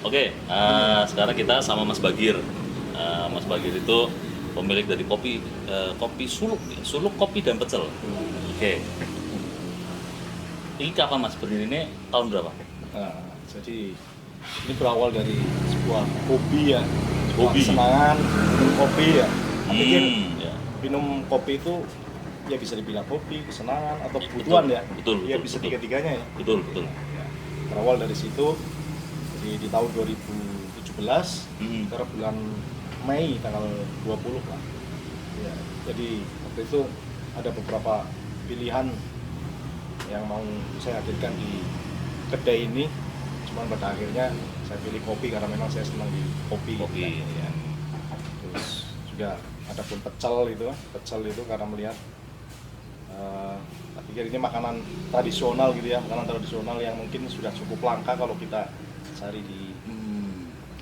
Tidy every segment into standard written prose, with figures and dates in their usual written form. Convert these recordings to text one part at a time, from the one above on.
Oke, sekarang kita sama Mas Bagir. Mas Bagir itu pemilik dari kopi suluk, suluk kopi dan pecel. Oke. Ini kapan Mas berdiri ini? Tahun berapa? Nah, jadi ini berawal dari sebuah hobi ya, Hobi. kesenangan minum kopi ya. Saya pikir Ya. minum kopi itu ya bisa dibilang hobi, kesenangan atau kebutuhan ya. Betul, Ya betul, bisa betul. tiga-tiganya ya. Betul, betul. Ya, berawal dari situ. Jadi di tahun 2017 sekitar bulan Mei tanggal 20 lah. Ya, jadi waktu itu ada beberapa pilihan yang mau saya hadirkan di kedai ini. Cuman pada akhirnya saya pilih kopi karena memang saya senang di kopi. Kopi. Ya. Terus juga ada pun pecel itu karena melihat saya pikir ini makanan tradisional gitu ya, makanan tradisional yang mungkin sudah cukup langka kalau kita cari di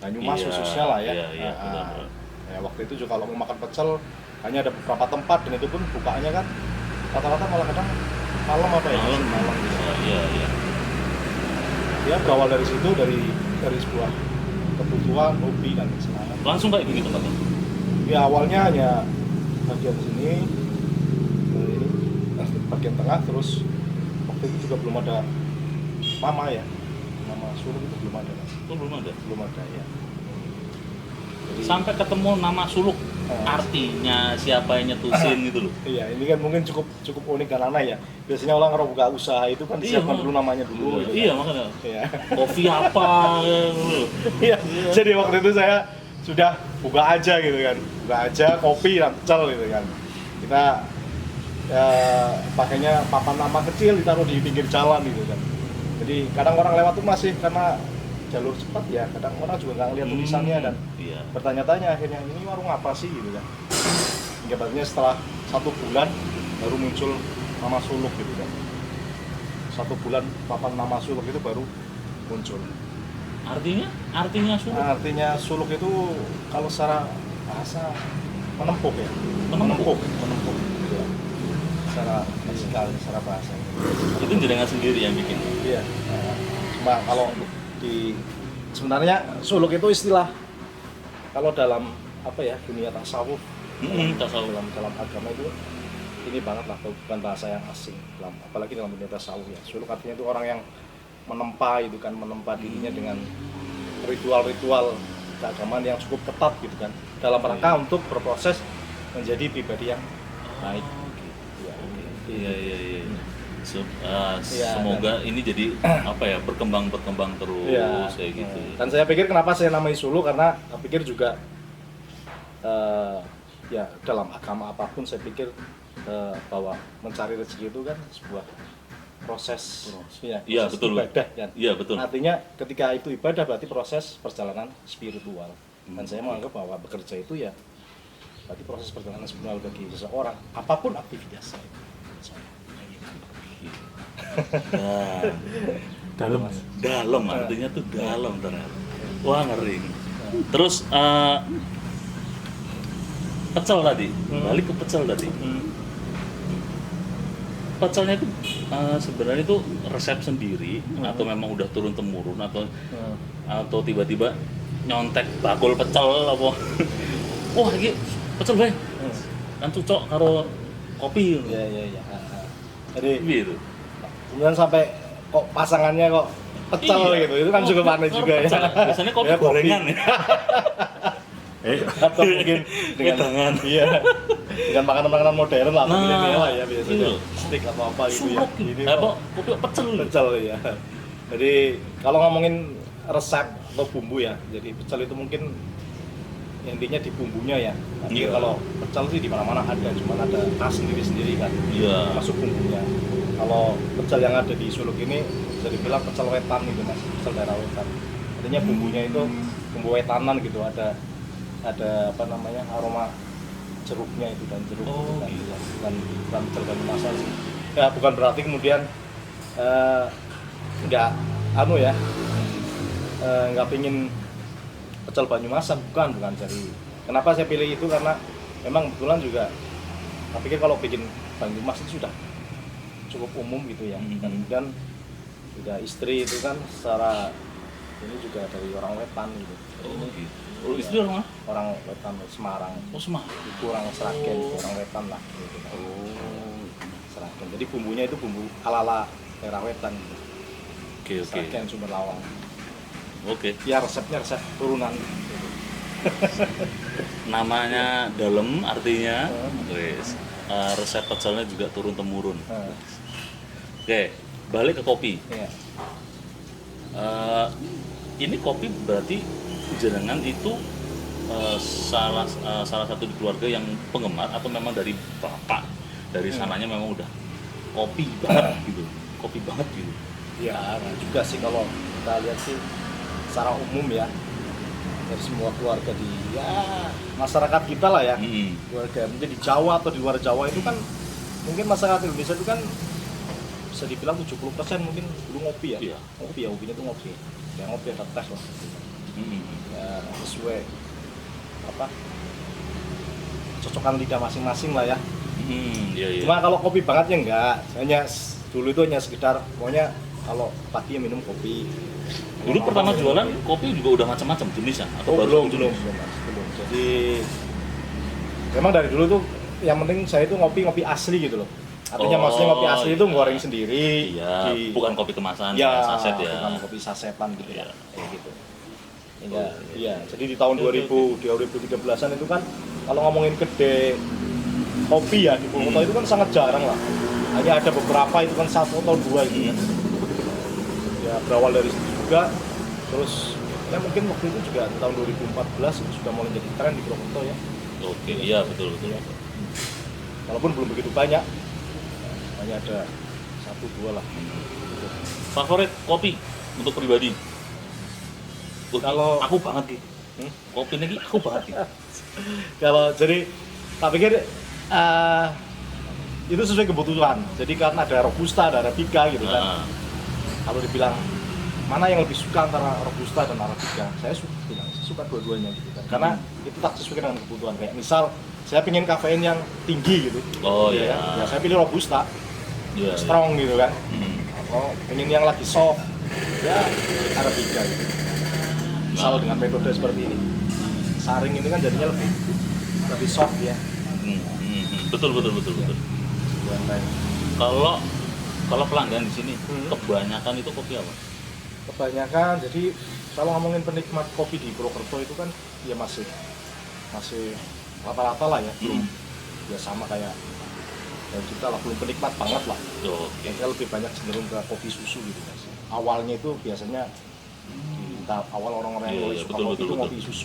Banyumas Iya, khususnya lah ya. iya, benar. Ya, waktu itu juga kalau mau makan pecel hanya ada beberapa tempat dan itu pun bukaannya kan rata-rata malah kadang malam apa ya? Malam gitu. Iya. Ya berawal dari situ dari sebuah kebutuhan, hobi dan kesenangan. Langsung kayak begitu Pak? Ya awalnya hanya bagian sini, ini bagian tengah, terus waktu itu juga belum ada nama ya, nama suluk itu belum ada mas. Itu belum ada. Belum ada ya. Jadi, Sampai ketemu nama suluk, artinya siapa yang nyetusin gitu loh. iya ini kan mungkin cukup unik dan aneh ya. Biasanya orang kalau buka usaha itu kan disiapkan dulu namanya dulu. Gitu, Iya kan. makanya. Iya. Kopi apa gitu. Iya. Jadi waktu itu saya sudah buka aja gitu kan, buka aja kopi dan pecel gitu kan. Kita ya, pakainya papan nama kecil ditaruh di pinggir jalan gitu kan. Jadi kadang orang lewat tuh masih karena jalur cepat ya, kadang orang juga nggak ngeliat tulisannya dan Iya. bertanya-tanya akhirnya ini warung apa sih gitu kan. Hingga akhirnya setelah 1 bulan baru muncul nama suluk gitu kan. 1 bulan papan nama suluk itu baru muncul. Artinya suluk. Artinya suluk itu kalau secara bahasa menempuk ya. Menempuk. Gitu ya. Secara leksikal, secara bahasa. Itu jenengan sendiri yang bikin. Iya. Cuma kalau di sebenarnya suluk itu istilah kalau dalam apa ya dunia tasawuf, Tasawuf. dalam agama itu ini banget lah, bukan bahasa yang asing apalagi dalam dunia tasawuf ya. Suluk artinya itu orang yang menempa dirinya dengan ritual-ritual keagamaan yang cukup ketat gitu kan, dalam rangka untuk berproses menjadi pribadi yang baik. Iya. Iya, Semoga ini jadi apa ya berkembang terus Iya. kayak gitu. Dan saya pikir kenapa saya namai suluk karena saya pikir juga ya dalam agama apapun saya pikir bahwa mencari rezeki itu kan sebuah proses. Ya, Iya, proses betul. ibadah kan. Iya, betul. Artinya ketika itu ibadah berarti proses perjalanan spiritual. Dan saya menganggap bahwa bekerja itu ya berarti proses perjalanan spiritual bagi seseorang apapun aktivitasnya. Dalam artinya tuh dalam ternyata. Wah ngeri. Terus pecel tadi, balik ke pecel tadi. Pecelnya itu sebenarnya itu resep sendiri atau memang udah turun temurun atau tiba-tiba nyontek bakul pecel apa? Wah ini pecel bae. Kan cocok karo kopi. Iya. Jadi Gitu. kemudian sampai kok pasangannya kok pecel Iya. gitu, itu kan juga aneh juga ya. Pecel. Biasanya kopi Ya, gorengan ya. Atau mungkin dengan Tangan. iya, dengan makanan-makanan modern lah, Nah, milenial lah ya biasanya, iya. steak atau apa gitu ya. Suluk. Ini Apa? kok Kopi pecel. pecel ya. Jadi kalau ngomongin resep atau bumbu ya, jadi pecel itu mungkin intinya di bumbunya ya. Tapi Iya. kalau pecel sih di mana-mana ada, cuma ada khas sendiri-sendiri kan. Iya. Masuk bumbunya. Kalau pecel yang ada di Suluk ini bisa dibilang pecel wetan gitu mas, pecel daerah wetan. Artinya bumbunya itu bumbu wetanan gitu, ada apa namanya aroma jeruknya itu dan jeruk Oh, gitu kan. gitu. Bukan pecel Banyumasan sih. Ya bukan berarti kemudian nggak nggak pingin pecel Banyumasan, bukan jadi. Kenapa saya pilih itu karena memang kebetulan juga saya pikir kalau bikin Banyumas itu sudah cukup umum gitu ya. Dan kemudian juga istri itu kan secara ini juga dari orang Wetan gitu. Oh gitu. Oh istri orang mana? Orang Wetan Semarang. Oh Semarang. Itu orang Seragen, orang Wetan lah gitu. Oh. Seragen. Jadi bumbunya itu bumbu ala-ala daerah Wetan gitu. Oke oke. Seragen Sumber Lawang. Oke. Ya resepnya resep turunan. Namanya dalam artinya wes resep pecelnya juga turun temurun. Oke, balik ke kopi. Iya. Ini kopi berarti jenengan itu salah satu di keluarga yang penggemar atau memang dari bapak dari sananya memang udah kopi banget gitu, kopi banget gitu. Ya, nah juga sih kalau kita lihat sih secara umum ya dari semua keluarga di ya masyarakat kita lah ya, keluarga mungkin di Jawa atau di luar Jawa itu kan mungkin masyarakat Indonesia itu kan bisa dibilang 70% mungkin dulu ngopi ya. Iya. Ngopi ya, hobinya tuh ngopi. Ya ngopi ada tes lah. Ya sesuai apa cocokan lidah masing-masing lah ya. Iya, iya. Cuma kalau kopi banget ya enggak, hanya dulu itu hanya sekedar pokoknya kalau pagi ya minum kopi. Dulu pertama jualan kopi juga udah macam-macam jenisnya atau belum, jenis? belum. Jadi memang dari dulu tuh yang penting saya itu ngopi asli gitu loh. Artinya maksudnya ngopi asli itu goreng sendiri. Iya, bukan kopi kemasan, ya, saset ya. bukan kopi sasetan gitu ya. Kayak gitu. Oh, Iya, jadi di tahun 2013-an itu kan kalau ngomongin gede kopi ya di Purwokerto itu kan sangat jarang lah. Hanya ada beberapa itu kan satu atau dua gitu ya. Ya berawal dari situ juga, terus ya mungkin waktu itu juga tahun 2014 itu sudah mulai jadi tren di Purwokerto ya. Oke, iya betul. Ya. Walaupun belum begitu banyak, hanya ada satu dua lah. Favorit kopi untuk pribadi? Kalau aku banget gitu. Kopi ini aku banget gitu. Kalau jadi tak pikir itu sesuai kebutuhan. Jadi karena ada robusta, ada arabica gitu kan. Kalau dibilang mana yang lebih suka antara robusta dan arabica, saya suka dua-duanya gitu kan. Karena itu tak sesuai dengan kebutuhan. Kayak misal saya pengen kafein yang tinggi gitu. Oh iya. Ya saya pilih robusta, strong gitu kan. Atau pengen yang lagi soft, ya arabica gitu. Misal dengan metode seperti ini, saring ini kan jadinya lebih soft ya. Betul. Kalau pelanggan di sini kebanyakan itu kopi apa? Kebanyakan, jadi kalau ngomongin penikmat kopi di Purwokerto itu kan ya masih rata-rata lah ya, belum ya sama kayak kita lah, belum penikmat banget lah. Kayaknya lebih banyak cenderung ke kopi susu gitu mas. Awalnya itu biasanya di tahap awal orang-orang yang suka kopi itu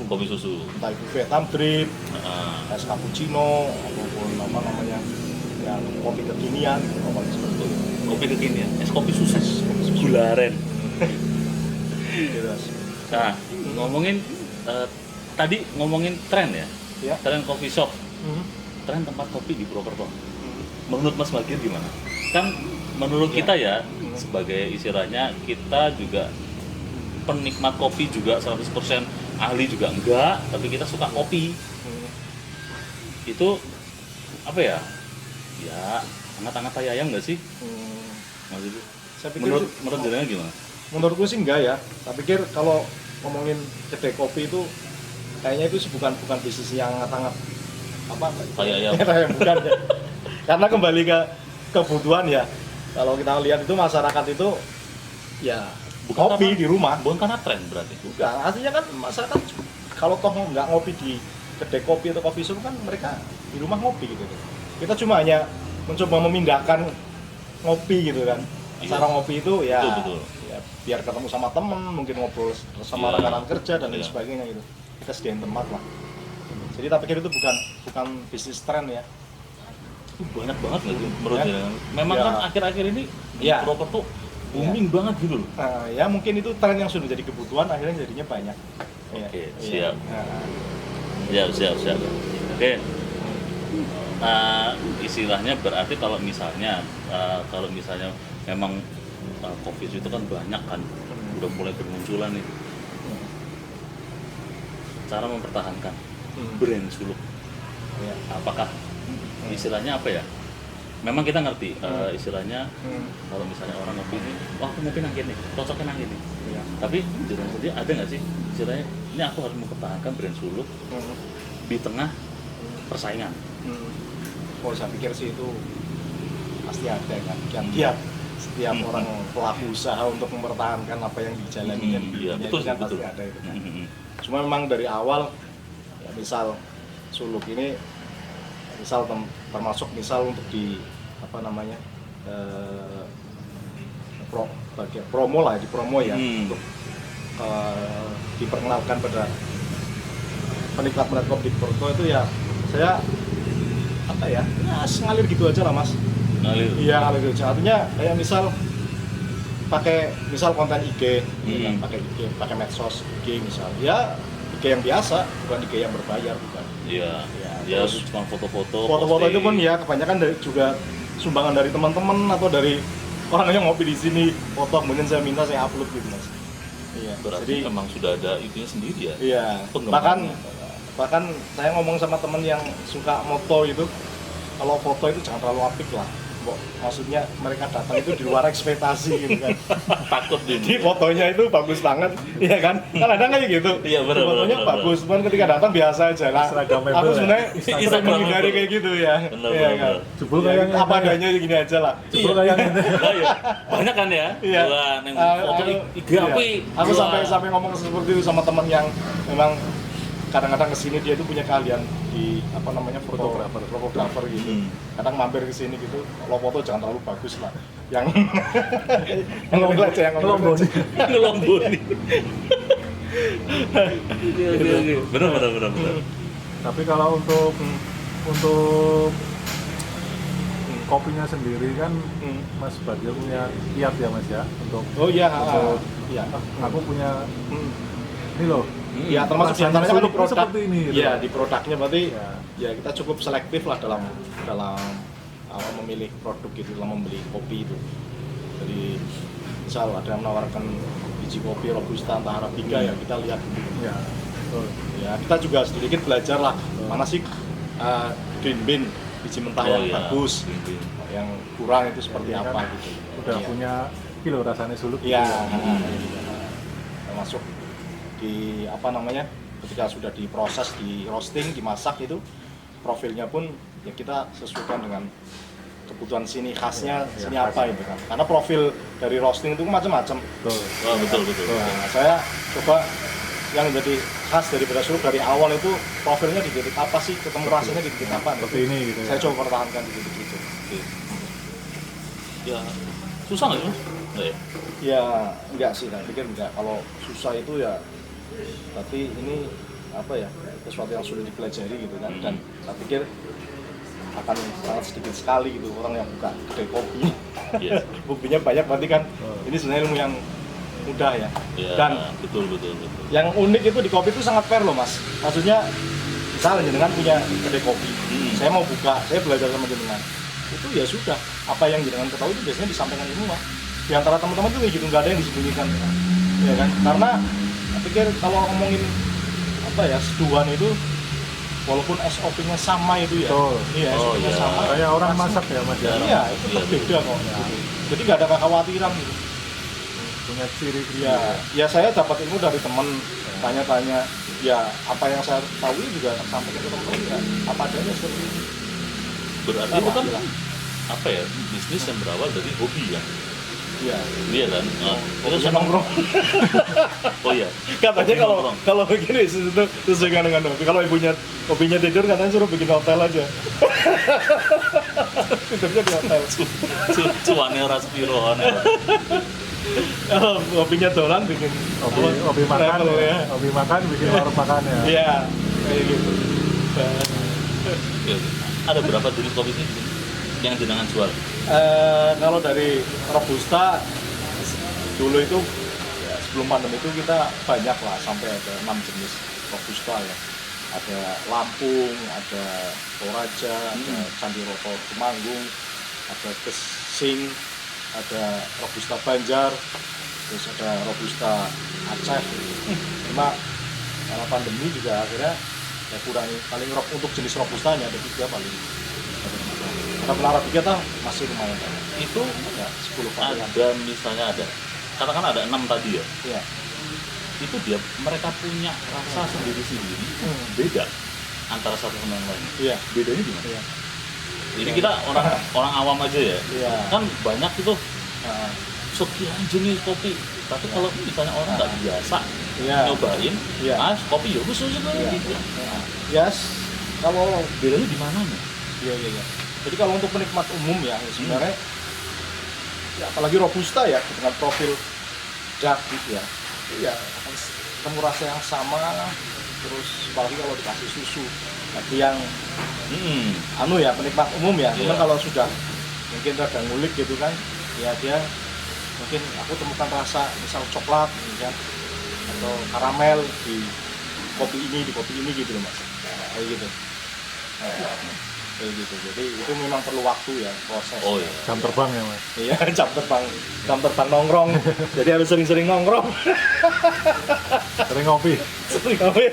ngopi susu. Entah itu Vietnam drip, es cappuccino, ataupun apa namanya yang kopi kekinian, awalnya seperti itu. Kopi kekinian, es kopi susu, gula aren. Nah, ngomongin tadi ngomongin tren ya, tren coffee shop, tren tempat kopi di Purwokerto. Menurut Mas Magir gimana? Kan menurut kita ya, sebagai istilahnya kita juga penikmat kopi juga 100%, ahli juga enggak, tapi kita suka kopi. Itu apa ya? Ya, hangat-hangat tai ayam nggak sih? Mas itu. Menurut jenengan gimana? Menurutku sih enggak ya. Tak pikir kalau ngomongin kedai kopi itu kayaknya itu bukan bisnis yang hangat-hangat apa? Tai ayam. Bukan ya. Karena kembali ke kebutuhan ya. Kalau kita lihat itu masyarakat itu ya bukan kopi di rumah. Bukan karena tren berarti. Bukan. Artinya kan masyarakat kalau toh nggak ngopi di kedai kopi atau coffee shop kan mereka di rumah ngopi gitu. Kita cuma hanya mencoba memindahkan ngopi gitu kan. Cara ngopi itu ya, betul. Ya biar ketemu sama temen, mungkin ngobrol sama rekan-rekan kerja dan lain sebagainya gitu. Kita sediain tempat lah. Jadi tak pikir itu bukan bisnis tren ya. Banyak banget nggak sih menurut jenengan? Memang kan akhir-akhir ini di Purwokerto booming banget gitu loh. Ya mungkin itu tren yang sudah jadi kebutuhan, akhirnya jadinya banyak. Oke, siap. Siap. Oke. Istilahnya berarti kalau misalnya memang kopi itu kan banyak kan, udah mulai bermunculan nih. Cara mempertahankan brand Suluk, apakah istilahnya apa ya? memang kita ngerti istilahnya kalau misalnya orang ngopi ini, wah aku ngopi nang gini, cocoknya nang gini. Iya. Tapi di dalam sendiri ada nggak sih istilahnya ini aku harus mempertahankan brand Suluk di tengah persaingan? Oh, saya pikir sih itu pasti ada kan. Tiap setiap orang pelaku usaha untuk mempertahankan apa yang dijalani dan Iya, betul, kan betul. pasti ada itu kan. Cuma memang dari awal ya misal Suluk ini misal termasuk misal untuk di apa namanya bagian promo lah, di promo ya untuk diperkenalkan pada penikmat kopi di Porto itu ya saya apa ya ngalir gitu aja lah mas. Ngalir. Iya ngalir gitu aja. Artinya kayak misal pakai misal konten IG, kan, pakai medsos IG misal, ya IG yang biasa, bukan IG yang berbayar bukan. Iya. Ya Terus cuma foto-foto. foto-foto itu pun posting. ya kebanyakan juga sumbangan dari teman-teman atau dari orang yang ngopi di sini, foto kemudian saya minta saya upload gitu mas. Iya. Berarti Jadi memang sudah ada itunya sendiri ya. iya. Penggemarnya. Bahkan saya ngomong sama temen yang suka moto itu, kalau foto itu jangan terlalu apik lah. Maksudnya mereka datang itu di luar ekspektasi gitu kan. Takut Di fotonya itu bagus banget, iya kan? Kan ada kayak gitu. Iya, benar, Di fotonya benar, bagus, cuman ketika datang biasa aja lah. Instagramable Aku ya. sebenarnya sering Instagramable. menghindari kayak gitu ya. Benar, Iya benar, kan? benar. Jebul Ya, kayak yang apa adanya gini aja lah. Jebul kayak yang ini. Nah, ya. Banyak kan ya? Iya. Bulan yang foto IG iya. apa? Aku sampai ngomong seperti itu sama teman yang memang kadang-kadang kesini dia itu punya keahlian di apa namanya fotografer gitu. Kadang mampir ke sini gitu, kalau foto jangan terlalu bagus lah. Yang ngomong aja yang ngomong aja. Ngelomboni. Iya. Benar. Tapi kalau untuk kopinya sendiri kan Mas Bagio punya kiat ya Mas ya untuk Oh iya, untuk iya. aku punya ini loh. Ya termasuk Rasanya diantaranya kan di Suluk itu produk. seperti ini, gitu. Iya di produknya berarti Ya. ya kita cukup selektif lah dalam memilih produk gitu, dalam membeli kopi itu. Jadi misal ada yang menawarkan biji kopi robusta entah arabica ya kita lihat dulu. Ya. Betul. Ya kita juga sedikit belajar lah mana sih green bean biji mentah Oh, yang iya. bagus, yang kurang itu seperti Ini apa kan gitu. Udah Iya. punya kilo rasanya Suluk. Iya, gitu. termasuk di apa namanya ketika sudah diproses, di roasting, dimasak itu profilnya pun ya kita sesuaikan dengan kebutuhan sini khasnya Ya, sini khas. apa itu kan. Karena profil dari roasting itu macam-macam. Betul. Wah, betul. Nah, saya coba yang jadi khas dari Beras Suluk dari awal itu profilnya di titik apa sih, ketemu rasanya di titik apa. Seperti ini gitu ya. Saya coba pertahankan di titik itu. Oke. Ya, susah nggak sih Mas? Nggak ya? Ya enggak sih, saya pikir enggak. Kalau susah itu ya tapi ini apa ya sesuatu yang sudah dipelajari gitu kan, dan saya pikir akan sangat sedikit sekali gitu orang yang buka kedai kopi. Iya. Buktinya banyak berarti kan ini sebenarnya ilmu yang mudah ya. Ya, Dan betul. yang unik itu di kopi itu sangat fair loh mas. Maksudnya misalnya jenengan punya kedai kopi, saya mau buka, saya belajar sama jenengan. Itu ya sudah, apa yang jenengan ketahui itu biasanya disampaikan semua. Di antara teman-teman tuh kayak gitu, nggak ada yang disembunyikan, ya kan? Karena saya pikir kalau ngomongin apa ya seduhan itu, walaupun SOP-nya sama itu ya, Betul. iya Oh, SOP-nya iya. sama. Kayak orang pasti- masak ya Mas ya. Iya, itu Iya, berbeda kok. Jadi nggak ada kekhawatiran gitu. Punya ciri-ciri. Ya saya dapat ilmu dari teman, tanya-tanya, ya apa yang saya tahu juga sampaikan ke teman ya, apa adanya seperti itu. Berarti itu kan apa ya, bisnis yang berawal dari hobi ya? Iya. Iya kan? Nah, Terus terus nongkrong. oh iya. Katanya Hobi kalau nongkrong. kalau begini sesuai dengan hobi. Kalau hobinya tidur katanya suruh bikin hotel aja. Tidurnya di hotel. Cuannya ras piroan. Kalau hobinya dolan bikin Hobi makan travel, ya. Hobi makan bikin warung makan ya. Iya, kayak gitu. Oke. Ada berapa jenis kopi sih yang jenengan jual? Kalau dari Robusta dulu itu ya, sebelum pandemi itu kita banyak lah, sampai ada 6 jenis Robusta ya. Ada Lampung, ada Toraja, ada Candi Roto Temanggung, ada Gesing, ada Robusta Banjar, terus ada Robusta Aceh. Cuma karena pandemi juga akhirnya ya kurangi, paling untuk jenis Robustanya ada 3 paling. Karena Arabica tuh masih lumayan. Itu Ya, 10 varian. ada misalnya ada, katakan ada 6 tadi ya. Iya. Itu mereka punya rasa sendiri-sendiri beda antara satu sama yang lain. Iya. Bedanya gimana? Iya. Jadi kita orang awam aja ya. Iya. Kan banyak itu Nah, sekian jenis kopi. Tapi kalau misalnya orang nggak biasa Iya. nyobain, Iya. kopi ya khusus Iya. gitu. Yes. Kalau Bedanya di mana nih? iya. Jadi kalau untuk penikmat umum ya sebenarnya ya, apalagi robusta ya dengan profil dark gitu ya. Iya, akan ketemu rasa yang sama terus apalagi kalau dikasih susu. Bagi yang ya penikmat umum ya. Cuma Iya. kalau sudah mungkin rada ngulik gitu kan, ya dia mungkin aku temukan rasa misal coklat gitu kan atau karamel di kopi ini gitu loh Mas. Kayak gitu. Kayak gitu. Jadi itu memang perlu waktu ya proses. Oh iya. Jam terbang ya Mas. Iya, jam terbang nongkrong. Jadi harus sering-sering nongkrong. Sering ngopi. Sering ngopi.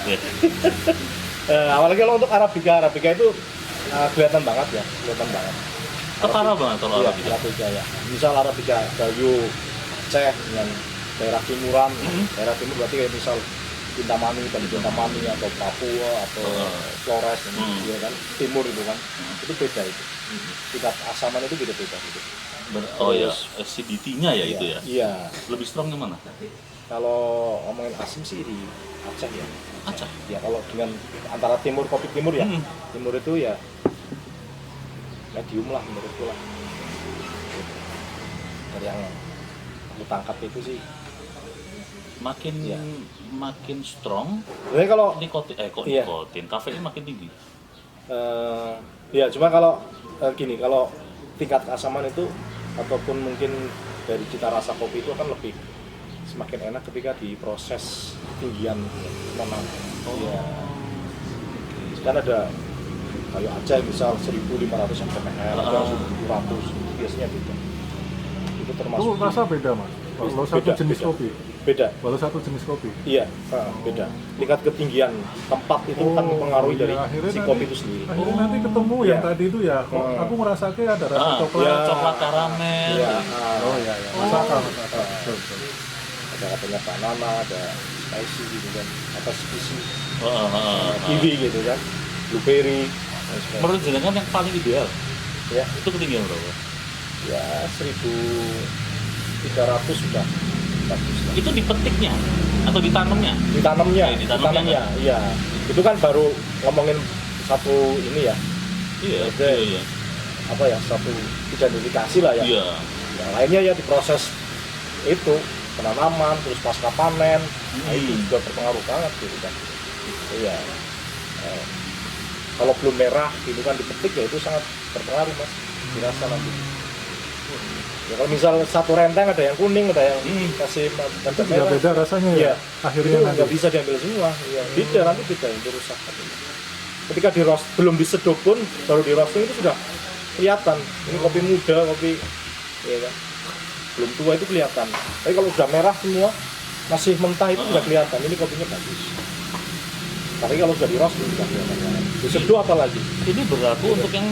Iya. Apalagi kalau untuk Arabica itu kelihatan banget. Ketara banget kalau Iya, Arabica. Arabica ya. Misal Arabica Gayo Aceh dengan daerah timuran. Daerah timur berarti kayak misal Kintamani, Bali Kintamani atau Papua atau Flores ya kan. Timur itu kan. Itu beda itu. Tingkat asaman itu beda-beda gitu. Oh ya, Terus- acidity-nya ya itu ya. Iya. Lebih strong yang mana? Kalau ngomongin asim sih di Aceh ya. Aceh. Ya kalau dengan antara timur kopi timur ya. Hmm. Timur itu ya medium lah menurutku lah. Dari yang aku tangkap itu sih. Makin Iya. makin strong, Sebenarnya kalau nikotin Iya. nikotin, kafeinnya makin tinggi. ya cuma kalau gini, kalau tingkat keasaman itu ataupun mungkin dari cita rasa kopi itu akan lebih semakin enak ketika diproses ketinggian menang. Ya. Kan ada kayu Aceh misal 1500 mPr atau 1700 biasanya gitu. Itu Itu termasuk rasa beda Mas. Kalau satu Beda, jenis beda. kopi. beda. Walau satu jenis kopi. Iya, beda. Tingkat ketinggian tempat itu kan mempengaruhi dari akhirnya si nanti- kopi itu sendiri. Akhirnya nanti ketemu yang Iya. tadi itu ya, kok aku ngerasanya ada rasa Ah, coklat. iya. coklat karamel. Iya, Oh iya, masuk akal, masuk akal. Betul, betul. ada katanya banana, ada spicy gitu kan, apa spicy, Heeh. kiwi gitu kan, blueberry, dan sebagainya. Menurut jenengan yang paling ideal ya, itu ketinggian berapa? ya 1300 sudah bagus lah. Itu dipetiknya atau ditanamnya? Ditanamnya, Iya, ditanamnya iya. Itu kan baru ngomongin satu ini ya, Iya, Oke. iya. apa ya, satu identifikasi lah ya. Iya. Yang lainnya ya diproses itu penanaman, terus pasca panen, nah itu juga berpengaruh banget gitu kan. Iya. Kalau belum merah gitu kan dipetik ya itu sangat berpengaruh Mas, dirasa nanti. Ya kalau misal satu renteng ada yang kuning, ada yang kasih Itu juga beda rasanya ya. Iya. Akhirnya Itu nanti. nggak bisa diambil semua. Iya. Beda nanti beda yang dirusak. Ketika di roast belum diseduh pun baru di roasting itu sudah kelihatan. Ini kopi muda, kopi ya kan. Belum tua itu kelihatan. Tapi kalau sudah merah semua masih mentah itu sudah kelihatan. Ini kopinya bagus. Tapi kalau sudah di roast itu sudah kelihatan. Diseduh apalagi? Ini berlaku untuk yang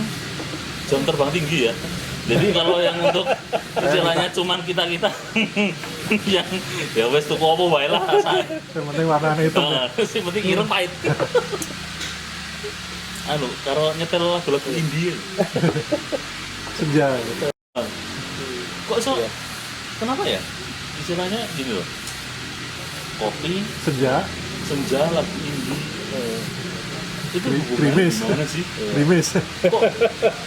jam terbang tinggi ya. Jadi kalau yang untuk istilahnya cuman kita yang ya wes tuku apa wae lah rasanya. Yang penting warnanya hitam ya. Sing penting ireng pahit. Anu, karo nyetel lagu-lagu India. Senja. Kok so? Iya. Kenapa ya? Istilahnya gini loh. Kopi, Senja, senja, lagu indie. Itu hubungannya Krimis. gimana sih? Rimis. Kok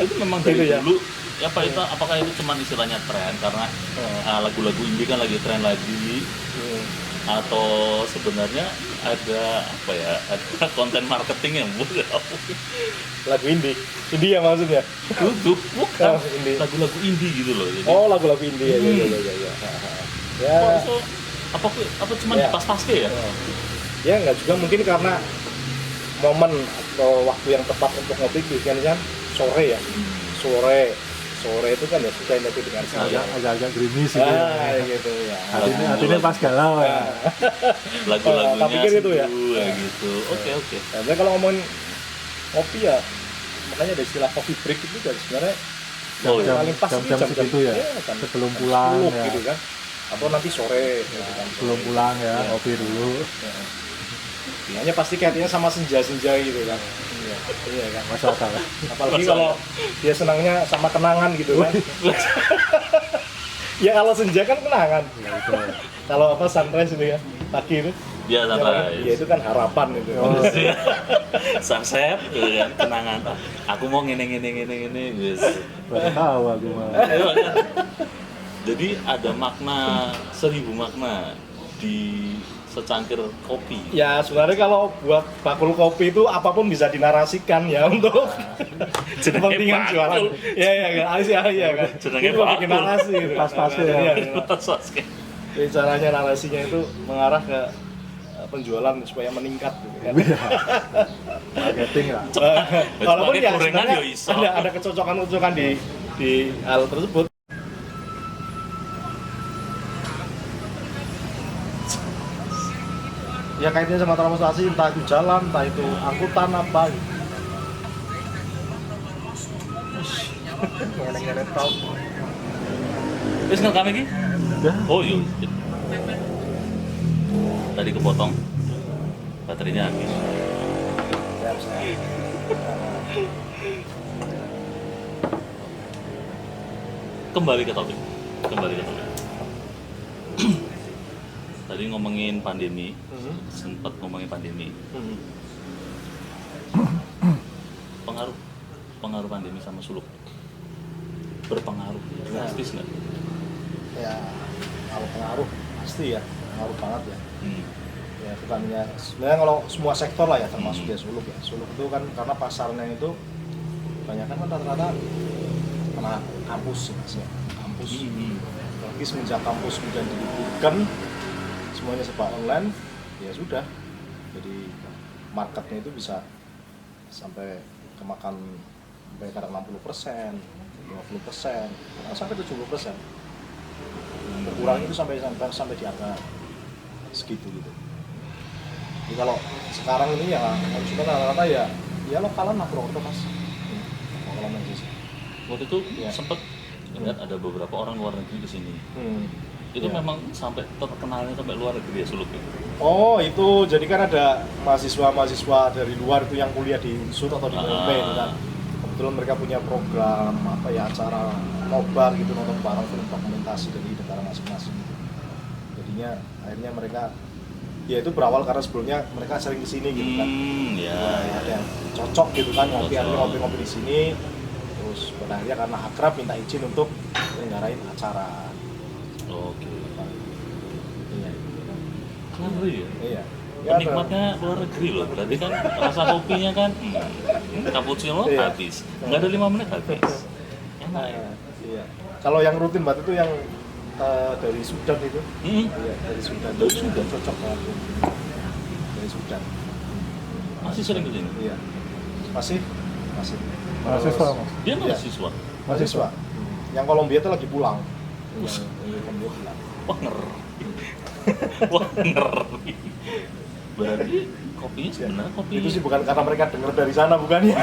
itu memang dari Gitu ya? dulu apa itu apakah itu cuma istilahnya tren karena lagu-lagu indie kan lagi tren lagi atau sebenarnya ada apa ya, ada konten marketing yang buat Lagu indie. Indie ya maksudnya? bukan Oh, indie. lagu-lagu indie gitu loh. Jadi Oh, lagu-lagu indie ya. Ya. Ya. kok itu apa cuma Ya. pas-paske ya? Ya nggak juga mungkin karena momen atau waktu yang tepat untuk ngopi biasanya kan sore ya. Sore itu kan ya suka ngopi dengan saya. Agak-agak gerimis gitu. Gitu ya. Hatinya pas galau ya. Lagu-lagunya Tak pikir itu ya. sendu, ya gitu. Oke. Nah, kalau ngomongin kopi ya makanya ada istilah coffee break itu kan sebenarnya Oh, yang iya. paling pas Jam-jam itu segitu ya? kan, Sebelum jam pulang 10 ya. gitu kan, atau nanti sore gitu kan. Belum pulang ya, Iya. kopi dulu. Makanya pasti kaitannya sama senja-senja gitu kan. Iya, iya kan. Masuk akal ya. Apalagi kalau dia senangnya sama kenangan gitu kan. Ya kalau senja kan kenangan. Ya, itu. Kalau apa sunrise itu ya, pagi itu. Dia Ya, sunrise. ya itu kan harapan itu. Oh. Sunset, gitu kan, kenangan. Aku mau ngene gitu. Baru tahu aku mah. Iya, kan? Jadi ada makna 1000 makna di secangkir kopi. Ya sebenarnya kalau buat bakul kopi itu apapun bisa dinarasikan ya untuk kepentingan bakul. jualan. Ya ya kan. Jenenge Itu bikin bakul. narasi gitu. Pas-pasnya ya. Iya. Sosok. Jadi caranya narasinya itu mengarah ke penjualan supaya meningkat gitu kan. Iya. Marketing lah. Walaupun Pakai ya gorengan sebenarnya ya iso. ada kecocokan-kecocokan di hal tersebut. Ya kaitannya sama transportasi, entah itu jalan, entah itu angkutan apa gitu. Ngenek-ngenek tau. Terus ngerekam lagi? Udah. Oh iya. Tadi kepotong. Baterainya habis. Ya, harusnya. Kembali ke topik. Tadi ngomongin pandemi, sempat ngomongin pandemi. Pengaruh pandemi sama suluk. Berpengaruh drastis nggak? Ya, kalau pengaruh pasti ya, pengaruh banget ya. Ya bukannya sebenarnya kalau semua sektor lah ya termasuk ya suluk ya. Suluk itu kan karena pasarnya itu kebanyakan kan rata-rata anak kampus sih mas ya. Kampus. Apalagi semenjak kampus menjadi diliburkan semuanya serba online, ya sudah. Jadi marketnya itu bisa sampai kemakan sampai kadang 60%, 50%, sampai 70%. Berkurang itu sampai di angka segitu gitu. Jadi kalau sekarang ini ya konsumen rata-rata ya lokalan lah Purwokerto mas. Lokalan aja sih. Waktu itu Ya. sempat lihat ada beberapa orang luar negeri ke sini. Itu Ya. memang sampai terkenalnya sampai luar negeri ya suluk itu. Oh itu jadi kan ada mahasiswa dari luar itu yang kuliah di UNSUR atau di UMP gitu kan. Kebetulan mereka punya program apa ya acara nobar gitu nonton bareng film dokumentasi dari negara masing-masing gitu. Jadinya akhirnya mereka ya itu berawal karena sebelumnya mereka sering kesini gitu kan. Ya. Ada yang cocok gitu kan ngopi Cocok. akhirnya ngopi-ngopi di sini. Terus pada akhirnya karena akrab minta izin untuk menyelenggarain acara. Oke. Iya. Ngeri ya. Iya. Penikmatnya luar negeri loh. Berarti kan rasa kopinya kan cappuccino Iya. habis. Nggak ada 5 menit habis. Enak ya. Iya. Kalau yang rutin banget itu yang dari Sudan itu. Hmm. Iya, dari Sudan. Dari Sudan? Cocok banget. Dari Sudan. Masih sering kesini. Iya. Masih. Mahasiswa mas. Dia Iya. mahasiswa. Mahasiswa. Yang Kolombia itu lagi pulang. Yang Kolombia pulang. Wah ngeri. Wah ngeri. Berarti kopinya sebenarnya kopi. Itu sih bukan karena mereka dengar dari sana bukan ya?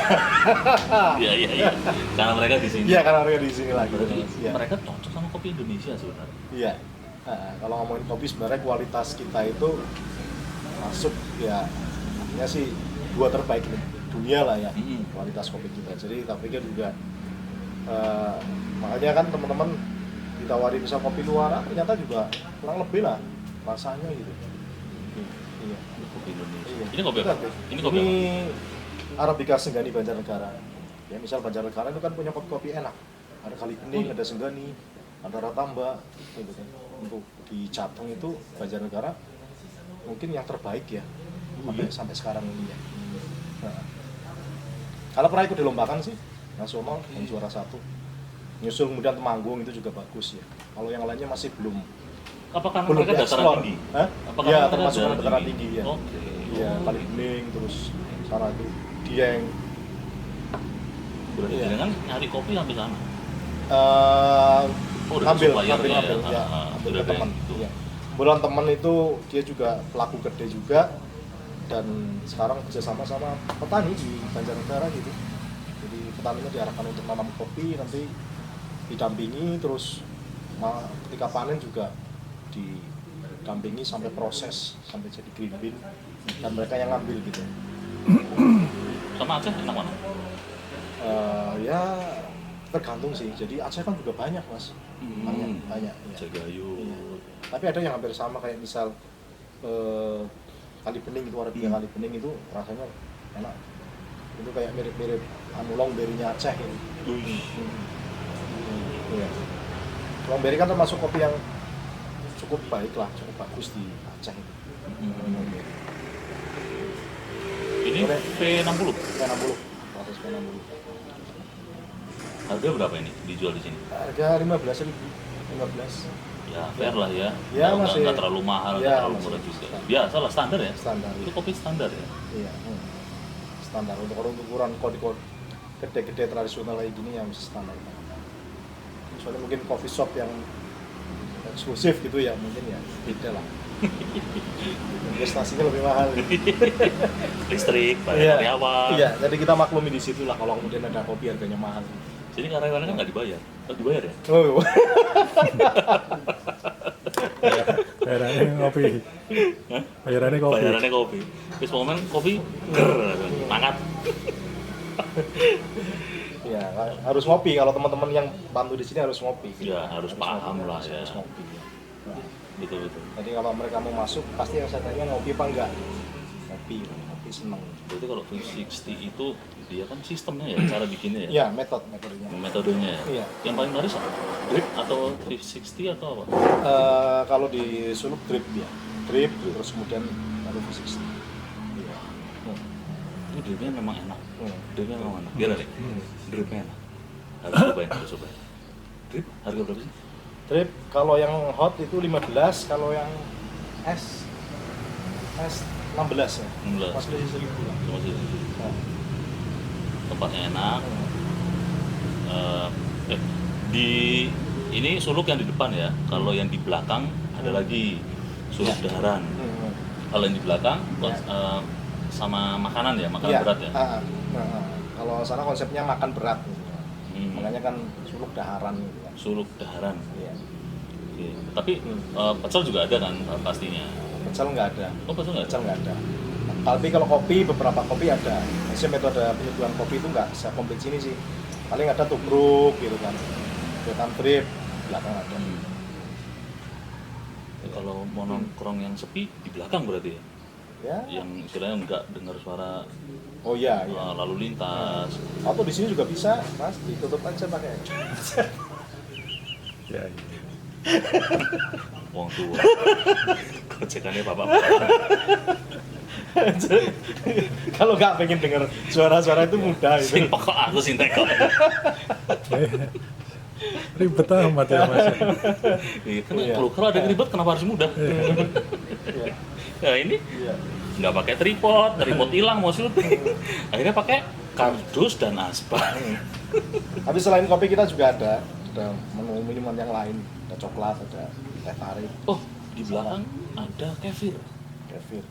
Iya. Karena mereka di sini. Iya, karena mereka di sini lagi. Berarti Iya. mereka cocok sama kopi Indonesia sebenarnya. Iya. Nah, kalau ngomongin kopi sebenarnya kualitas kita itu masuk ya artinya sih dua terbaik di dunia lah ya kualitas kopi kita. Jadi kita pikir juga makanya kan teman-teman ditawari misal kopi luar ternyata juga kurang lebih lah rasanya gitu. Iya. Kopi Indonesia. Iya. Ini kopi apa? Ini kopi Ini apa? Arabica Senggani Banjarnegara. Ya misal Banjarnegara itu kan punya kopi-kopi enak. Ada Kali Bening, ada Senggani, ada Ratamba, gitu kan. Untuk di Jateng itu Banjarnegara mungkin yang terbaik ya sampai sekarang ini ya. Nah, kalau pernah ikut dilombakan sih nasional yang juara 1. Nyusul kemudian Temanggung itu juga bagus ya. Kalau yang lainnya masih belum Apakah belum mereka dataran dieksplor. tinggi? Hah? Apakah Ya mereka termasuk dataran tinggi ya. Oke. Iya, Kali Bening terus sana itu Dieng. Berarti Iya. dengan nyari kopi sampai sana. Oh, udah ngambil supplier ngambil ya. ya, ambil Udah ke kayak teman gitu. ya. Kebetulan teman itu dia juga pelaku gede juga dan sekarang kerjasama sama petani di Banjarnegara gitu. Jadi petaninya diarahkan untuk nanam kopi, nanti didampingi, terus ketika panen juga didampingi sampai proses sampai jadi green bean, dan mereka yang ngambil gitu. Sama Aceh enak mana? Ya tergantung sih, jadi Aceh kan juga banyak mas, banyak ya. Jagayu. Iya. Tapi ada yang hampir sama, kayak misal Kali Bening itu, ada 3 Kali Bening itu rasanya enak, itu kayak mirip-mirip longberry-nya Aceh ini. Iya. Longberry kan termasuk kopi yang cukup baik lah, cukup bagus di Aceh itu. Ini Boleh. P60. P60, 100 P60. Harga berapa ini dijual di sini? Harga 15.000, 15 Ya fair lah ya. Ya, Nggak- masih. nggak terlalu mahal, nggak Ya, terlalu masih. murah juga. Biasa lah, standar ya. standar. Itu kopi standar ya. Iya, standar. Untuk ukuran kode gede-gede tradisional kayak gini yang masih standar. Soalnya mungkin coffee shop yang eksklusif gitu ya, mungkin ya beda lah. Investasinya lebih mahal. Listrik, Iya. bayar karyawan. Iya, jadi kita maklumi di situ lah kalau kemudian ada kopi harganya mahal. Sini karyawannya kan nggak dibayar. Oh, dibayar ya? Oh, Bayarannya kopi. Hah? Bayarannya kopi. Bayarannya kopi. Terus momen kopi, ger, mangkat. ya harus ngopi, kalau teman-teman yang bantu di sini harus ngopi. Ya, harus paham ngopi, lah ya. Harus ngopi. Nah, Betul-betul. jadi kalau mereka mau masuk, pasti yang saya tanya ngopi apa enggak? Ngopi seneng. Berarti kalau V60 itu dia kan sistemnya ya, cara bikinnya ya? Iya, metodenya. Metodenya ya? Iya. Yang paling laris apa? Drip atau V60 atau apa? Kalau di Suluk drip ya, drip terus kemudian baru V60. Iya. Ini dripnya memang enak. Hmm. Dripnya memang enak. Gila deh. Dripnya enak. Harus cobain, harus cobain. Drip harga berapa sih? Drip kalau yang hot itu 15, kalau yang es 16 ya. 16. Masih 1.000 lah. Cuma sih. Nah, Tempatnya enak. Di ini suluk yang di depan ya. Kalau yang di belakang ada lagi suluk Ya. daharan. Kalau yang di belakang sama makanan ya, makanan Iya, berat ya. Kalau sana konsepnya makan berat gitu. Hmm. Makanya kan suluk daharan gitu kan. Suluk daharan. Iya. Oke. Tapi pecel juga ada kan pastinya. Pecel nggak ada. Oh pecel nggak ada? Pecel nggak ada. Tapi kalau kopi, beberapa kopi ada. Biasanya metode penyeduhan kopi itu nggak sekomplit sini sih. Paling ada tubruk gitu kan. Vietnam drip, belakang ada. Kalau mau nongkrong yang sepi di belakang berarti ya? Ya. Yang istilahnya nggak dengar suara Oh iya, iya. lalu lintas. Atau di sini juga bisa, Mas, ditutup aja pakai. Ya, iya. Wong tua. Gocekannya bapak. Kalau nggak pengen dengar suara-suara itu mudah Sing itu. pokok aku sing teko. Ribet amat ya mas. Iya, Iya. kalau ada yang ribet kenapa harus mudah? Iya. Nah ini Iya. nggak pakai tripod hilang mau syuting. Akhirnya pakai kardus dan aspal. Tapi selain kopi kita juga ada menu minuman yang lain, ada coklat, ada teh tarik, Oh di belakang ada kefir. kefir.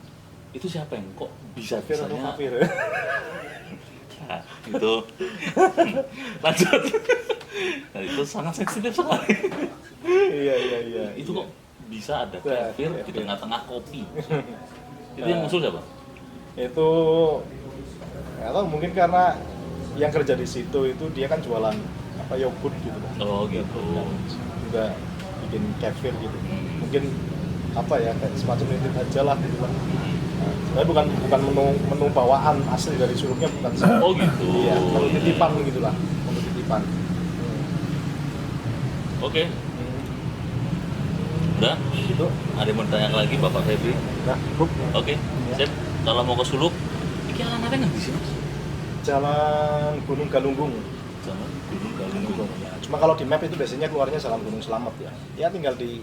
Itu siapa yang kok bisa Kefir atau bisanya? kafir? Nah, itu lanjut. Nah, itu sangat sensitif sekali. Iya. Itu kok bisa ada Nah, kefir di kefir. tengah-tengah kopi. Itu yang muncul siapa? Itu atau mungkin karena yang kerja di situ itu dia kan jualan apa yogurt gitu kan. Oh gitu. Juga bikin kefir gitu. Hmm. Mungkin apa ya, kayak semacam nitip aja lah gitu kan. Nah, sebenarnya bukan menu bawaan asli dari suluknya, bukan sih. Oh gitu. Iya, menu titipan gitulah, menu titipan. Oke. Udah? Gitu. Ada yang mau ditanya lagi Bapak Febri? Nah, cukup. Oke. Sip. Kalau mau ke Suluk, ini alamatnya nggak di sini. Jalan Gunung Galunggung. Jangan Gunung Galunggung. Ya, cuma kalau di map itu biasanya keluarnya Jalan Gunung Selamet ya. Ya tinggal di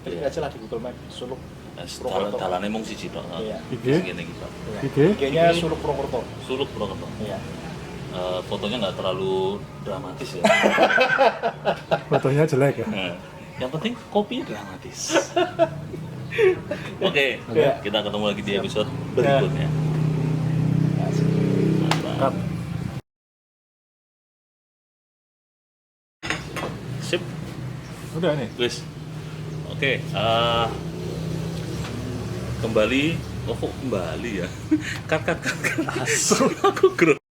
klik Iya. aja lah di Google Map Suluk. Dalannya mung siji tok. Iya. IG? Segini gitu. Ya. IG? IG-nya Suluk Purwokerto. Suluk Purwokerto. Iya. Fotonya nggak terlalu dramatis ya. Fotonya jelek ya. Nah, yang penting kopinya dramatis. Oke, Iya. kita ketemu lagi di episode berikutnya. Asik. Mantap. Cut. Udah nih. Wis. Oke, kembali. Oh kok kembali ya? Cut. Aku grogi.